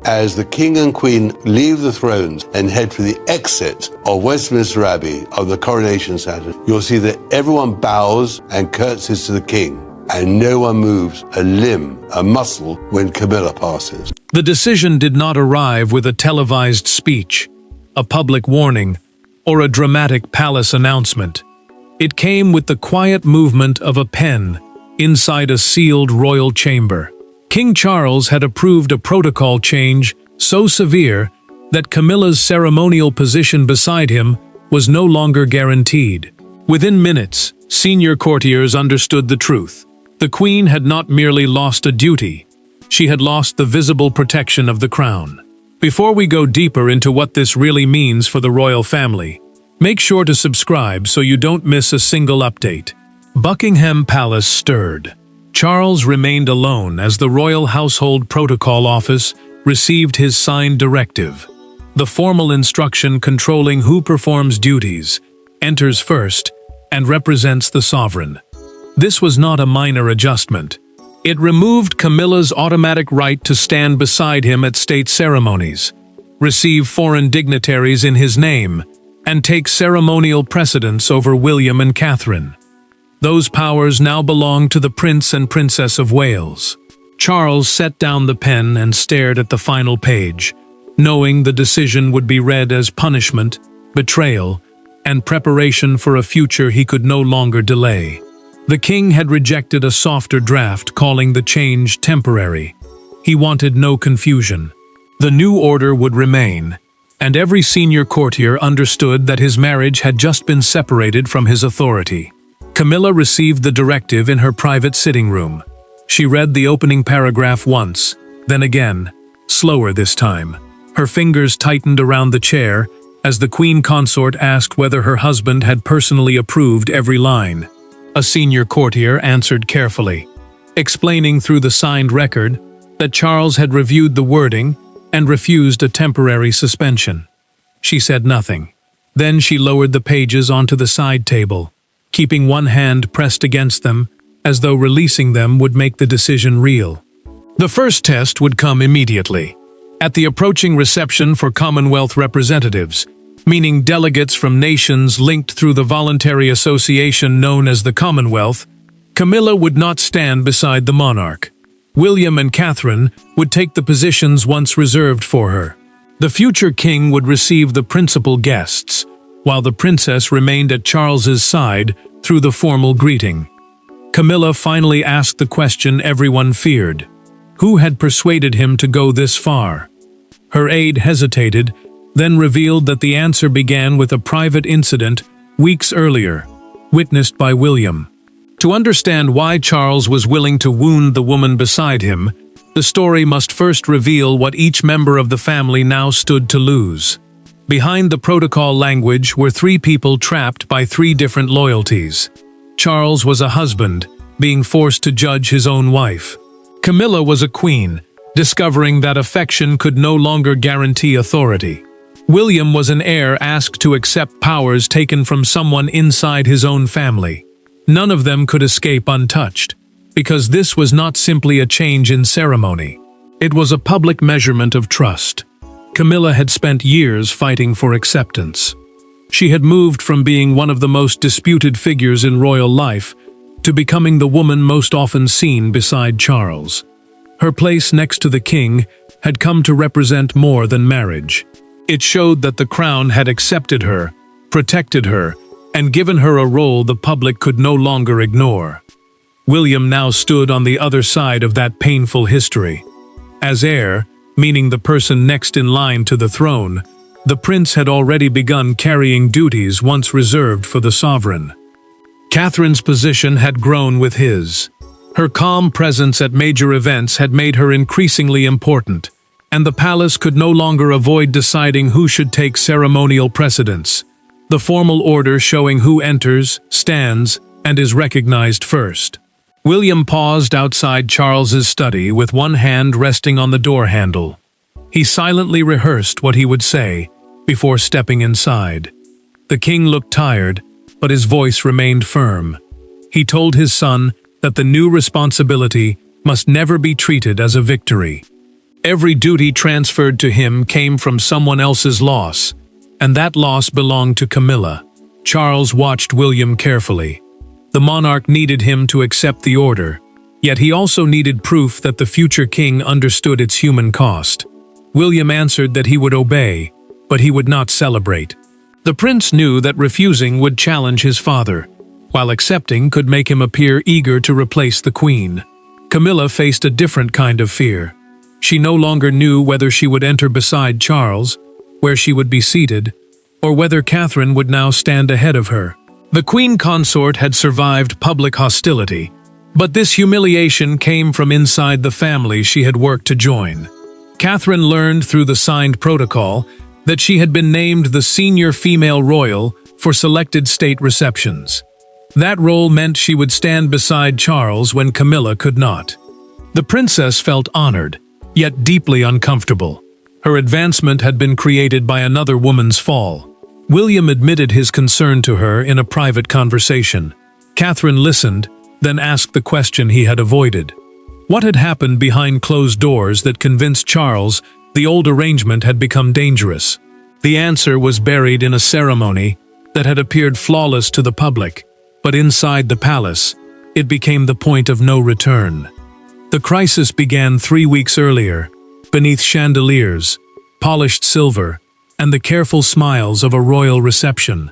As the king and queen leave the thrones and head for the exit of Westminster Abbey of the coronation ceremony, you'll see that everyone bows and curtsies to the king, and no one moves a limb, a muscle, when Camilla passes. The decision did not arrive with a televised speech, a public warning, or a dramatic palace announcement. It came with the quiet movement of a pen inside a sealed royal chamber. King Charles had approved a protocol change so severe that Camilla's ceremonial position beside him was no longer guaranteed. Within minutes, senior courtiers understood the truth. The queen had not merely lost a duty, she had lost the visible protection of the crown. Before we go deeper into what this really means for the royal family, make sure to subscribe so you don't miss a single update. Buckingham Palace stirred. Charles remained alone as the Royal Household Protocol Office received his signed directive. The formal instruction controlling who performs duties, enters first, and represents the sovereign. This was not a minor adjustment. It removed Camilla's automatic right to stand beside him at state ceremonies, receive foreign dignitaries in his name, and take ceremonial precedence over William and Catherine. Those powers now belonged to the Prince and Princess of Wales. Charles set down the pen and stared at the final page, knowing the decision would be read as punishment, betrayal, and preparation for a future he could no longer delay. The king had rejected a softer draft calling the change temporary. He wanted no confusion. The new order would remain, and every senior courtier understood that his marriage had just been separated from his authority. Camilla received the directive in her private sitting room. She read the opening paragraph once, then again, slower this time. Her fingers tightened around the chair as the queen consort asked whether her husband had personally approved every line. A senior courtier answered carefully, explaining through the signed record that Charles had reviewed the wording and refused a temporary suspension. She said nothing. Then she lowered the pages onto the side table, keeping one hand pressed against them, as though releasing them would make the decision real. The first test would come immediately. At the approaching reception for Commonwealth representatives, meaning delegates from nations linked through the voluntary association known as the Commonwealth, Camilla would not stand beside the monarch. William and Catherine would take the positions once reserved for her. The future king would receive the principal guests, while the princess remained at Charles's side through the formal greeting. Camilla finally asked the question everyone feared. Who had persuaded him to go this far? Her aide hesitated, then revealed that the answer began with a private incident weeks earlier, witnessed by William. To understand why Charles was willing to wound the woman beside him, the story must first reveal what each member of the family now stood to lose. Behind the protocol language were three people trapped by three different loyalties. Charles was a husband, being forced to judge his own wife. Camilla was a queen, discovering that affection could no longer guarantee authority. William was an heir asked to accept powers taken from someone inside his own family. None of them could escape untouched, because this was not simply a change in ceremony. It was a public measurement of trust. Camilla had spent years fighting for acceptance. She had moved from being one of the most disputed figures in royal life to becoming the woman most often seen beside Charles. Her place next to the king had come to represent more than marriage. It showed that the crown had accepted her, protected her, and given her a role the public could no longer ignore. William now stood on the other side of that painful history. As heir, meaning the person next in line to the throne, the prince had already begun carrying duties once reserved for the sovereign. Catherine's position had grown with his. Her calm presence at major events had made her increasingly important, and the palace could no longer avoid deciding who should take ceremonial precedence, the formal order showing who enters, stands, and is recognized first. William paused outside Charles's study with one hand resting on the door handle. He silently rehearsed what he would say before stepping inside. The king looked tired, but his voice remained firm. He told his son that the new responsibility must never be treated as a victory. Every duty transferred to him came from someone else's loss, and that loss belonged to Camilla. Charles watched William carefully. The monarch needed him to accept the order, yet he also needed proof that the future king understood its human cost. William answered that he would obey, but he would not celebrate. The prince knew that refusing would challenge his father, while accepting could make him appear eager to replace the queen. Camilla faced a different kind of fear. She no longer knew whether she would enter beside Charles, where she would be seated, or whether Catherine would now stand ahead of her. The queen consort had survived public hostility, but this humiliation came from inside the family she had worked to join. Catherine learned through the signed protocol that she had been named the senior female royal for selected state receptions. That role meant she would stand beside Charles when Camilla could not. The princess felt honored, yet deeply uncomfortable. Her advancement had been created by another woman's fall. William admitted his concern to her in a private conversation. Catherine listened, then asked the question he had avoided. What had happened behind closed doors that convinced Charles the old arrangement had become dangerous? The answer was buried in a ceremony that had appeared flawless to the public, but inside the palace, it became the point of no return. The crisis began 3 weeks earlier, beneath chandeliers, polished silver, and the careful smiles of a royal reception.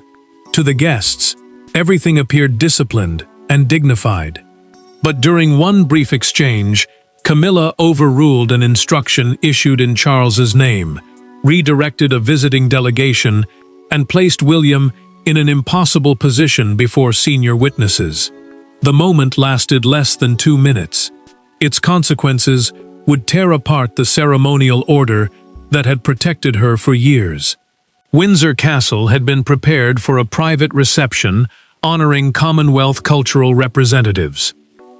To the guests, everything appeared disciplined and dignified. But during one brief exchange, Camilla overruled an instruction issued in Charles's name, redirected a visiting delegation, and placed William in an impossible position before senior witnesses. The moment lasted less than 2 minutes. Its consequences would tear apart the ceremonial order that had protected her for years. Windsor Castle had been prepared for a private reception honoring Commonwealth cultural representatives.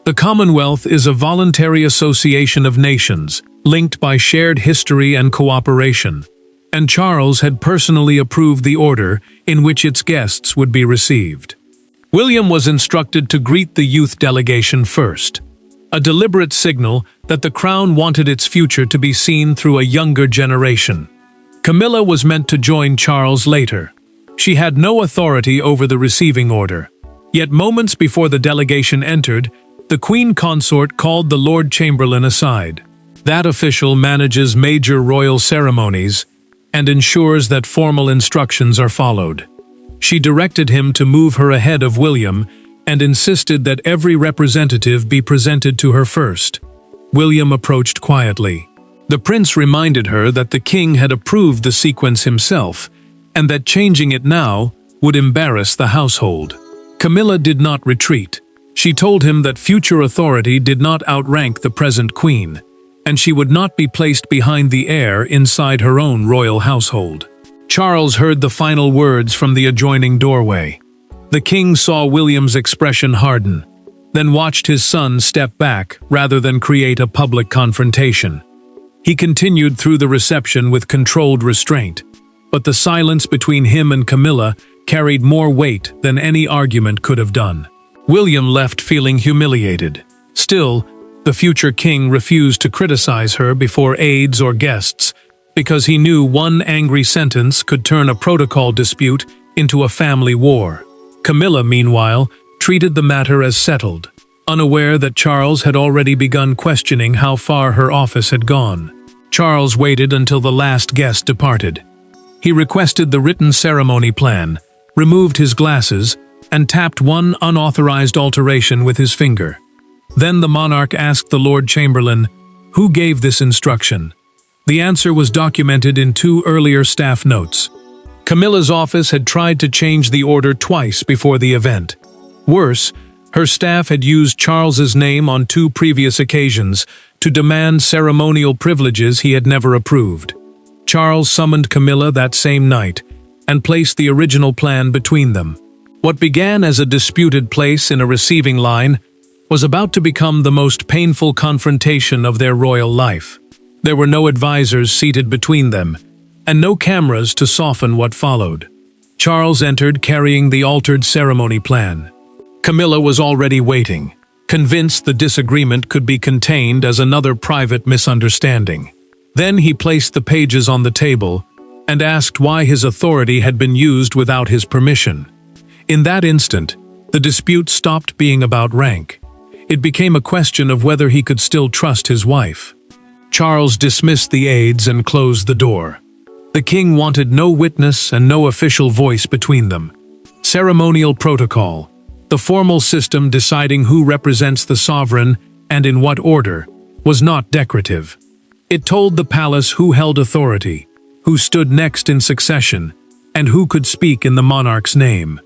The Commonwealth is a voluntary association of nations, linked by shared history and cooperation, and Charles had personally approved the order in which its guests would be received. William was instructed to greet the youth delegation first, a deliberate signal that the crown wanted its future to be seen through a younger generation. Camilla was meant to join Charles later. She had no authority over the receiving order. Yet moments before the delegation entered, the Queen Consort called the Lord Chamberlain aside. That official manages major royal ceremonies and ensures that formal instructions are followed. She directed him to move her ahead of William and insisted that every representative be presented to her first. William approached quietly. The prince reminded her that the king had approved the sequence himself, and that changing it now would embarrass the household. Camilla did not retreat. She told him that future authority did not outrank the present queen, and she would not be placed behind the heir inside her own royal household. Charles heard the final words from the adjoining doorway. The king saw William's expression harden, then watched his son step back rather than create a public confrontation. He continued through the reception with controlled restraint, but the silence between him and Camilla carried more weight than any argument could have done. William left feeling humiliated. Still, the future king refused to criticize her before aides or guests, because he knew one angry sentence could turn a protocol dispute into a family war. Camilla, meanwhile, treated the matter as settled, unaware that Charles had already begun questioning how far her office had gone. Charles waited until the last guest departed. He requested the written ceremony plan, removed his glasses, and tapped one unauthorized alteration with his finger. Then the monarch asked the Lord Chamberlain, "Who gave this instruction?" The answer was documented in 2 earlier staff notes. Camilla's office had tried to change the order twice before the event. Worse, her staff had used Charles's name on 2 previous occasions to demand ceremonial privileges he had never approved. Charles summoned Camilla that same night and placed the original plan between them. What began as a disputed place in a receiving line was about to become the most painful confrontation of their royal life. There were no advisors seated between them, and no cameras to soften what followed. Charles entered carrying the altered ceremony plan. Camilla was already waiting, convinced the disagreement could be contained as another private misunderstanding. Then he placed the pages on the table and asked why his authority had been used without his permission. In that instant, the dispute stopped being about rank. It became a question of whether he could still trust his wife. Charles dismissed the aides and closed the door. The king wanted no witness and no official voice between them. Ceremonial protocol, the formal system deciding who represents the sovereign and in what order, was not decorative. It told the palace who held authority, who stood next in succession, and who could speak in the monarch's name.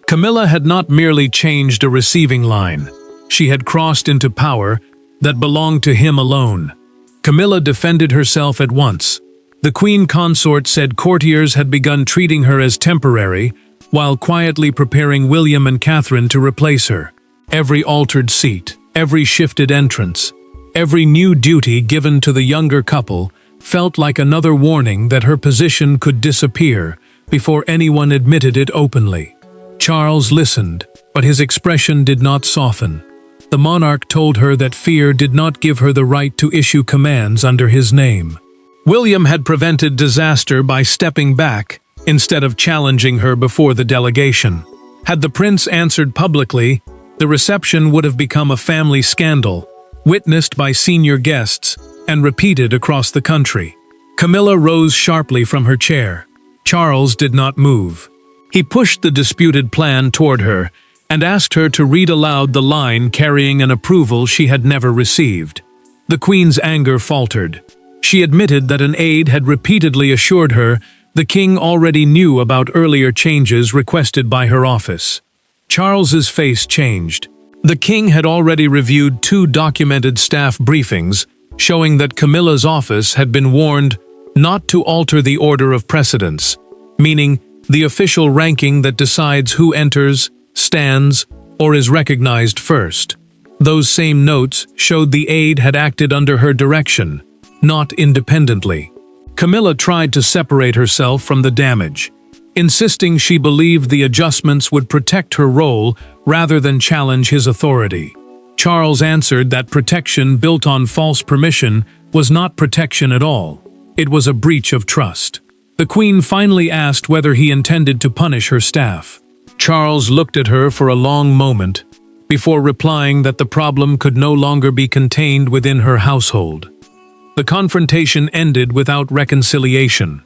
Camilla had not merely changed a receiving line. She had crossed into power that belonged to him alone. Camilla defended herself at once. The queen consort said courtiers had begun treating her as temporary, while quietly preparing William and Catherine to replace her. Every altered seat, every shifted entrance, every new duty given to the younger couple felt like another warning that her position could disappear before anyone admitted it openly. Charles listened, but his expression did not soften. The monarch told her that fear did not give her the right to issue commands under his name. William had prevented disaster by stepping back instead of challenging her before the delegation. Had the prince answered publicly, the reception would have become a family scandal, witnessed by senior guests and repeated across the country. Camilla rose sharply from her chair. Charles did not move. He pushed the disputed plan toward her and asked her to read aloud the line carrying an approval she had never received. The queen's anger faltered. She admitted that an aide had repeatedly assured her the king already knew about earlier changes requested by her office. Charles's face changed. The king had already reviewed 2 documented staff briefings showing that Camilla's office had been warned not to alter the order of precedence, meaning the official ranking that decides who enters, stands, or is recognized first. Those same notes showed the aide had acted under her direction, not independently. Camilla tried to separate herself from the damage, insisting she believed the adjustments would protect her role rather than challenge his authority. Charles answered that protection built on false permission was not protection at all. It was a breach of trust. The queen finally asked whether he intended to punish her staff. Charles looked at her for a long moment before replying that the problem could no longer be contained within her household. The confrontation ended without reconciliation,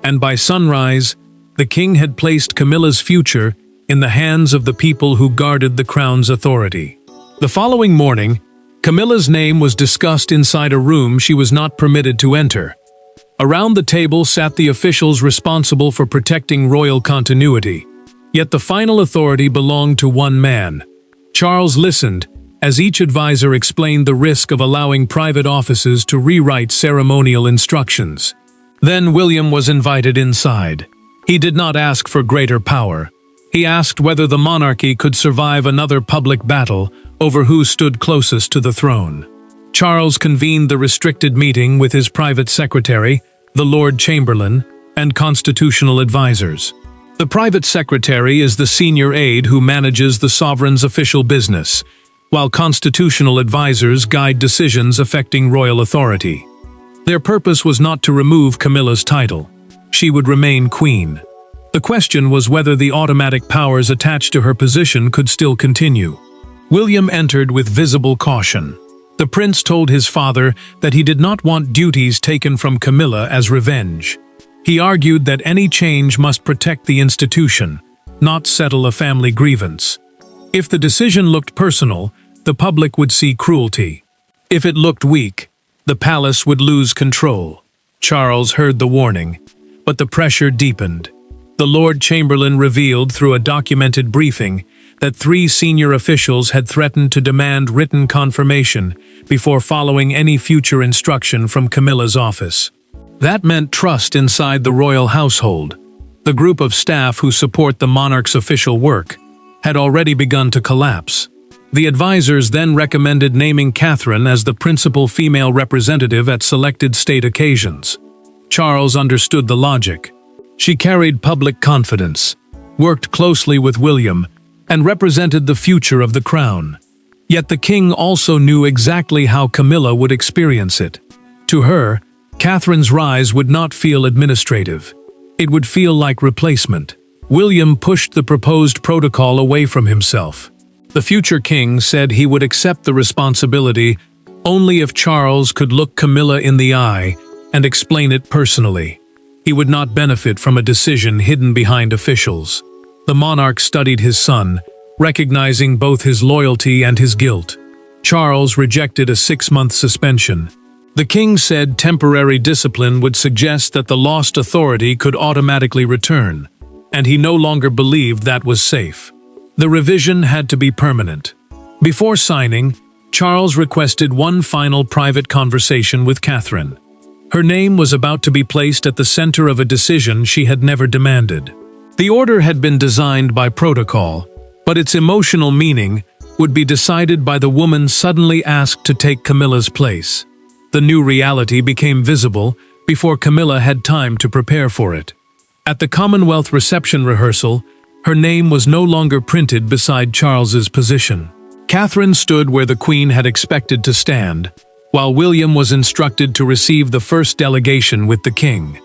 and by sunrise, the king had placed Camilla's future in the hands of the people who guarded the crown's authority. The following morning, Camilla's name was discussed inside a room she was not permitted to enter. Around the table sat the officials responsible for protecting royal continuity, yet the final authority belonged to one man. Charles listened as each advisor explained the risk of allowing private offices to rewrite ceremonial instructions. Then William was invited inside. He did not ask for greater power. He asked whether the monarchy could survive another public battle over who stood closest to the throne. Charles convened the restricted meeting with his private secretary, the Lord Chamberlain, and constitutional advisors. The private secretary is the senior aide who manages the sovereign's official business, while constitutional advisors guide decisions affecting royal authority. Their purpose was not to remove Camilla's title. She would remain queen. The question was whether the automatic powers attached to her position could still continue. William entered with visible caution. The prince told his father that he did not want duties taken from Camilla as revenge. He argued that any change must protect the institution, not settle a family grievance. If the decision looked personal, the public would see cruelty. If it looked weak, the palace would lose control. Charles heard the warning, but the pressure deepened. The Lord Chamberlain revealed through a documented briefing that 3 senior officials had threatened to demand written confirmation before following any future instruction from Camilla's office. That meant trust inside the royal household. The group of staff who support the monarch's official work had already begun to collapse. The advisors then recommended naming Catherine as the principal female representative at selected state occasions. Charles understood the logic. She carried public confidence, worked closely with William, and represented the future of the crown. Yet the king also knew exactly how Camilla would experience it. To her, Catherine's rise would not feel administrative. It would feel like replacement. William pushed the proposed protocol away from himself. The future king said he would accept the responsibility only if Charles could look Camilla in the eye and explain it personally. He would not benefit from a decision hidden behind officials. The monarch studied his son, recognizing both his loyalty and his guilt. Charles rejected a 6-month suspension. The king said temporary discipline would suggest that the lost authority could automatically return, and he no longer believed that was safe. The revision had to be permanent. Before signing, Charles requested one final private conversation with Catherine. Her name was about to be placed at the center of a decision she had never demanded. The order had been designed by protocol, but its emotional meaning would be decided by the woman suddenly asked to take Camilla's place. The new reality became visible before Camilla had time to prepare for it. At the Commonwealth reception rehearsal, her name was no longer printed beside Charles's position. Catherine stood where the Queen had expected to stand, while William was instructed to receive the first delegation with the King.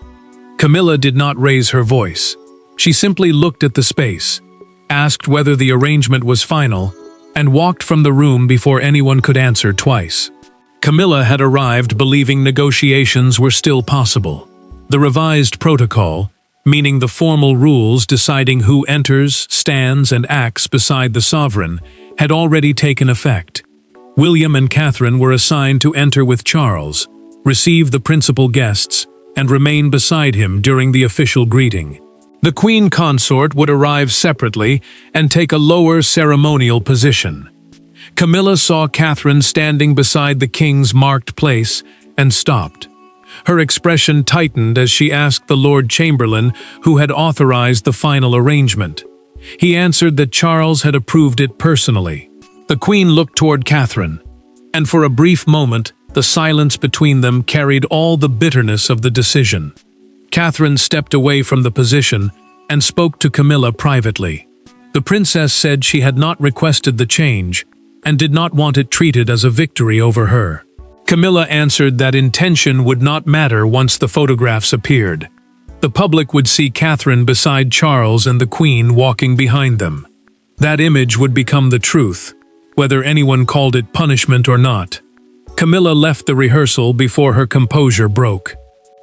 Camilla did not raise her voice. She simply looked at the space, asked whether the arrangement was final, and walked from the room before anyone could answer twice. Camilla had arrived believing negotiations were still possible. The revised protocol, meaning the formal rules deciding who enters, stands, and acts beside the sovereign, had already taken effect. William and Catherine were assigned to enter with Charles, receive the principal guests, and remain beside him during the official greeting. The Queen Consort would arrive separately and take a lower ceremonial position. Camilla saw Catherine standing beside the king's marked place and stopped. Her expression tightened as she asked the Lord Chamberlain who had authorized the final arrangement. He answered that Charles had approved it personally. The Queen looked toward Catherine, and for a brief moment, the silence between them carried all the bitterness of the decision. Catherine stepped away from the position and spoke to Camilla privately. The princess said she had not requested the change and did not want it treated as a victory over her. Camilla answered that intention would not matter once the photographs appeared. The public would see Catherine beside Charles and the Queen walking behind them. That image would become the truth, whether anyone called it punishment or not. Camilla left the rehearsal before her composure broke.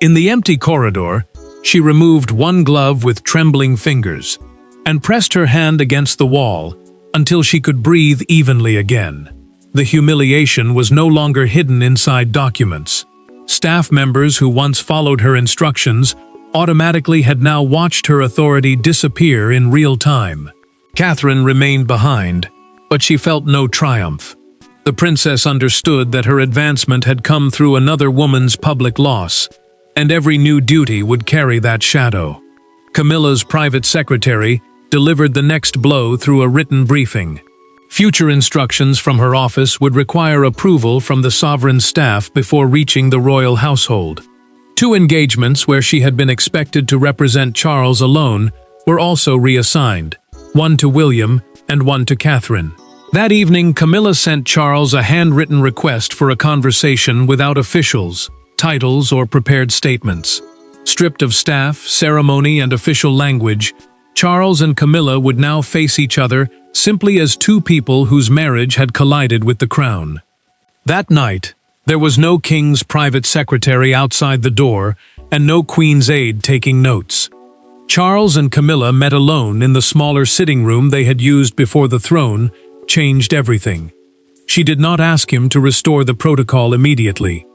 In the empty corridor, she removed one glove with trembling fingers and pressed her hand against the wall until she could breathe evenly again. The humiliation was no longer hidden inside documents. Staff members who once followed her instructions automatically had now watched her authority disappear in real time. Catherine remained behind, but she felt no triumph. The princess understood that her advancement had come through another woman's public loss, and every new duty would carry that shadow. Camilla's private secretary delivered the next blow through a written briefing. Future instructions from her office would require approval from the sovereign staff before reaching the royal household. 2 engagements where she had been expected to represent Charles alone were also reassigned, one to William and one to Catherine. That evening, Camilla sent Charles a handwritten request for a conversation without officials, titles, or prepared statements. Stripped of staff, ceremony, and official language, Charles and Camilla would now face each other simply as 2 people whose marriage had collided with the crown. That night, there was no king's private secretary outside the door and no queen's aide taking notes. Charles and Camilla met alone in the smaller sitting room they had used before the throne changed everything. She did not ask him to restore the protocol immediately.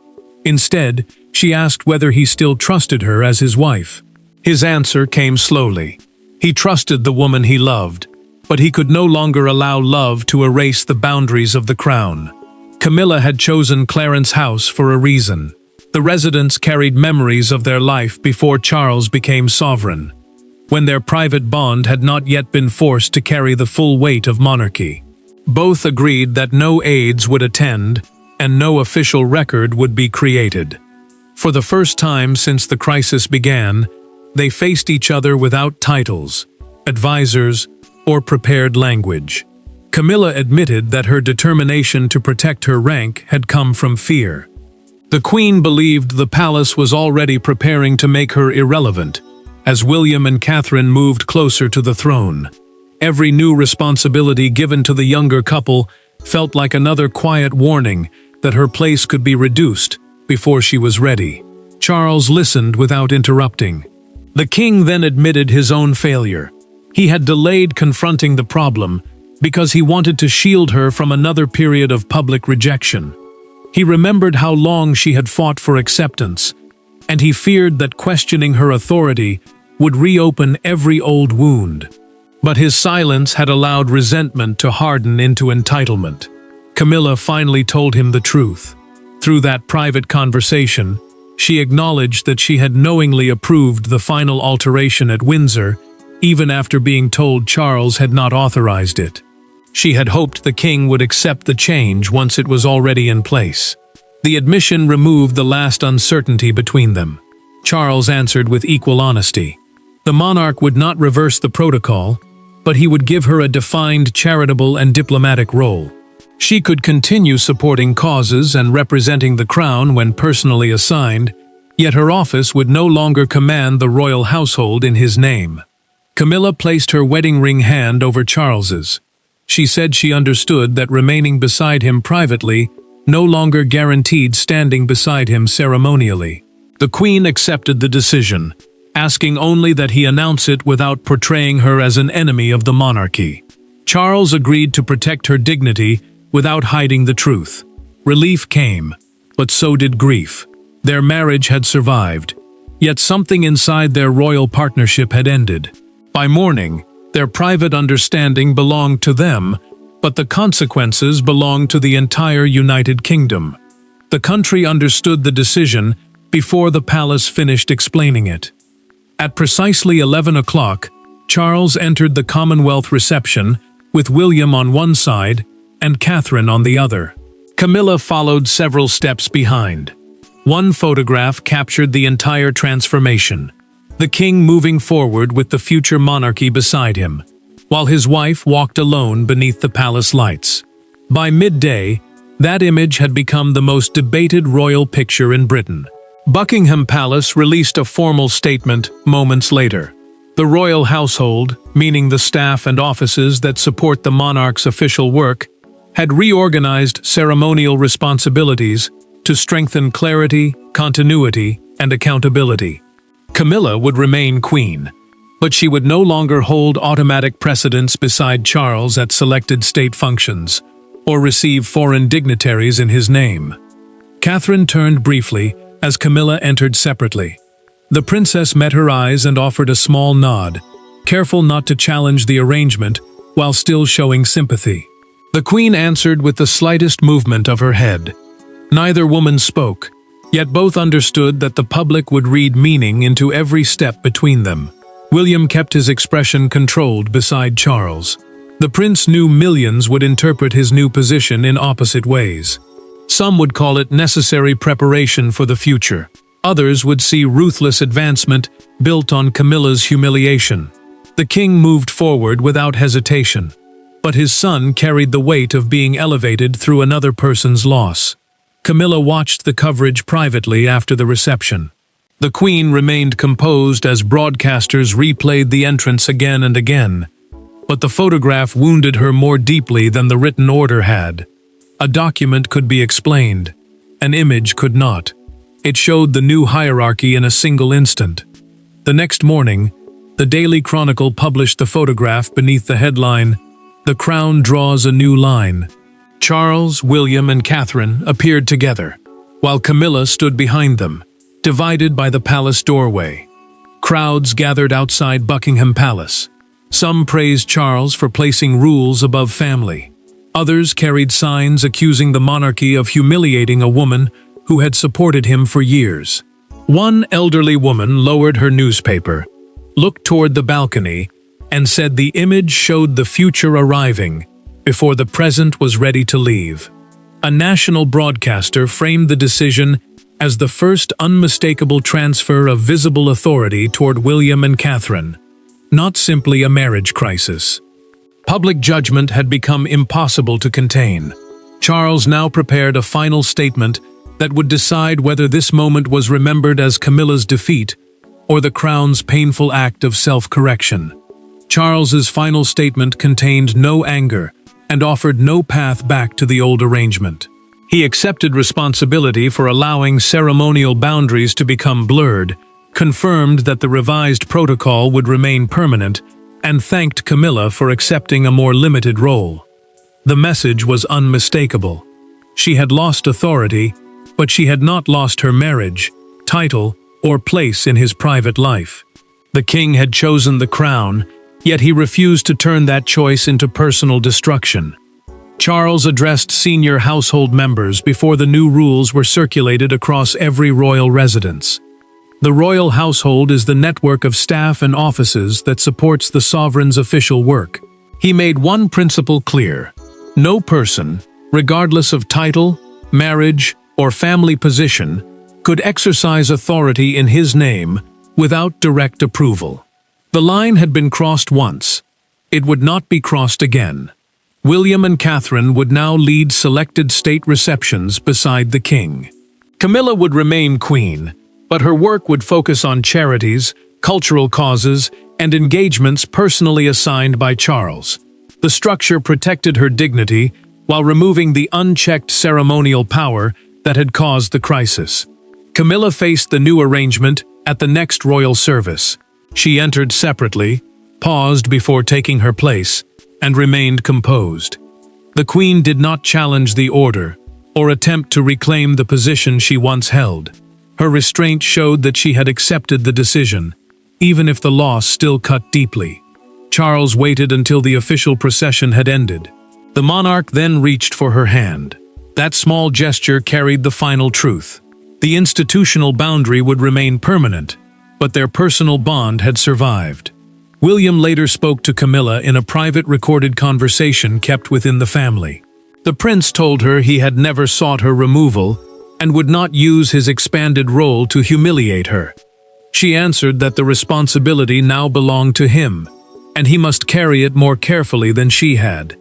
Instead, she asked whether he still trusted her as his wife. His answer came slowly. He trusted the woman he loved, but he could no longer allow love to erase the boundaries of the crown. Camilla had chosen Clarence House for a reason. The residents carried memories of their life before Charles became sovereign, when their private bond had not yet been forced to carry the full weight of monarchy. Both agreed that no aides would attend and no official record would be created. For the first time since the crisis began, they faced each other without titles, advisors, or prepared language. Camilla admitted that her determination to protect her rank had come from fear. The Queen believed the palace was already preparing to make her irrelevant, as William and Catherine moved closer to the throne. Every new responsibility given to the younger couple felt like another quiet warning that her place could be reduced before she was ready. Charles listened without interrupting. The king then admitted his own failure. He had delayed confronting the problem because he wanted to shield her from another period of public rejection. He remembered how long she had fought for acceptance, and he feared that questioning her authority would reopen every old wound. But his silence had allowed resentment to harden into entitlement. Camilla finally told him the truth. Through that private conversation, she acknowledged that she had knowingly approved the final alteration at Windsor, even after being told Charles had not authorized it. She had hoped the king would accept the change once it was already in place. The admission removed the last uncertainty between them. Charles answered with equal honesty. The monarch would not reverse the protocol, but he would give her a defined charitable and diplomatic role. She could continue supporting causes and representing the crown when personally assigned, yet her office would no longer command the royal household in his name. Camilla placed her wedding ring hand over Charles's. She said she understood that remaining beside him privately no longer guaranteed standing beside him ceremonially. The Queen accepted the decision, asking only that he announce it without portraying her as an enemy of the monarchy. Charles agreed to protect her dignity without hiding the truth. Relief came, but so did grief. Their marriage had survived, yet something inside their royal partnership had ended. By morning, their private understanding belonged to them, but the consequences belonged to the entire United Kingdom. The country understood the decision before the palace finished explaining it. At precisely 11 o'clock, Charles entered the Commonwealth reception with William on one side and Catherine on the other. Camilla followed several steps behind. One photograph captured the entire transformation. The king moving forward with the future monarchy beside him, while his wife walked alone beneath the palace lights. By midday, that image had become the most debated royal picture in Britain. Buckingham Palace released a formal statement moments later. The royal household, meaning the staff and offices that support the monarch's official work, had reorganized ceremonial responsibilities to strengthen clarity, continuity, and accountability. Camilla would remain queen, but she would no longer hold automatic precedence beside Charles at selected state functions, or receive foreign dignitaries in his name. Catherine turned briefly as Camilla entered separately. The princess met her eyes and offered a small nod, careful not to challenge the arrangement while still showing sympathy. The queen answered with the slightest movement of her head. Neither woman spoke, yet both understood that the public would read meaning into every step between them. William kept his expression controlled beside Charles. The prince knew millions would interpret his new position in opposite ways. Some would call it necessary preparation for the future. Others would see ruthless advancement built on Camilla's humiliation. The king moved forward without hesitation, but his son carried the weight of being elevated through another person's loss. Camilla watched the coverage privately after the reception. The Queen remained composed as broadcasters replayed the entrance again and again, but the photograph wounded her more deeply than the written order had. A document could be explained, an image could not. It showed the new hierarchy in a single instant. The next morning, the Daily Chronicle published the photograph beneath the headline, "The Crown Draws a New Line." Charles, William, and Catherine appeared together, while Camilla stood behind them, divided by the palace doorway. Crowds gathered outside Buckingham Palace. Some praised Charles for placing rules above family. Others carried signs accusing the monarchy of humiliating a woman who had supported him for years. One elderly woman lowered her newspaper, looked toward the balcony, and said the image showed the future arriving before the present was ready to leave. A national broadcaster framed the decision as the first unmistakable transfer of visible authority toward William and Catherine, not simply a marriage crisis. Public judgment had become impossible to contain. Charles now prepared a final statement that would decide whether this moment was remembered as Camilla's defeat or the crown's painful act of self-correction. Charles's final statement contained no anger and offered no path back to the old arrangement. He accepted responsibility for allowing ceremonial boundaries to become blurred, confirmed that the revised protocol would remain permanent, and thanked Camilla for accepting a more limited role. The message was unmistakable. She had lost authority, but she had not lost her marriage, title, or place in his private life. The king had chosen the crown, yet he refused to turn that choice into personal destruction. Charles addressed senior household members before the new rules were circulated across every royal residence. The royal household is the network of staff and offices that supports the sovereign's official work. He made one principle clear: no person, regardless of title, marriage, or family position, could exercise authority in his name without direct approval. The line had been crossed once. It would not be crossed again. William and Catherine would now lead selected state receptions beside the king. Camilla would remain queen, but her work would focus on charities, cultural causes, and engagements personally assigned by Charles. The structure protected her dignity while removing the unchecked ceremonial power that had caused the crisis. Camilla faced the new arrangement at the next royal service. She entered separately, paused before taking her place, and remained composed. The queen did not challenge the order or attempt to reclaim the position she once held. Her restraint showed that she had accepted the decision, even if the loss still cut deeply. Charles waited until the official procession had ended. The monarch then reached for her hand. That small gesture carried the final truth. The institutional boundary would remain permanent, but their personal bond had survived. William later spoke to Camilla in a private recorded conversation kept within the family. The prince told her he had never sought her removal and would not use his expanded role to humiliate her. She answered that the responsibility now belonged to him, and he must carry it more carefully than she had.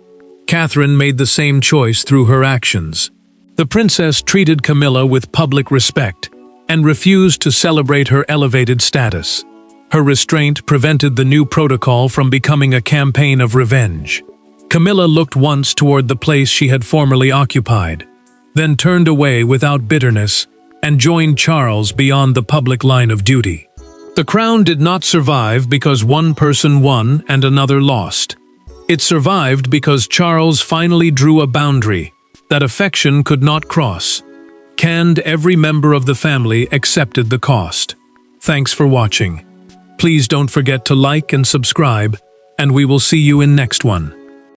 Catherine made the same choice through her actions. The princess treated Camilla with public respect and refused to celebrate her elevated status. Her restraint prevented the new protocol from becoming a campaign of revenge. Camilla looked once toward the place she had formerly occupied, then turned away without bitterness and joined Charles beyond the public line of duty. The crown did not survive because one person won and another lost. It survived because Charles finally drew a boundary that affection could not cross. And every member of the family accepted the cost. Thanks for watching. Please don't forget to like and subscribe, and we will see you in next one.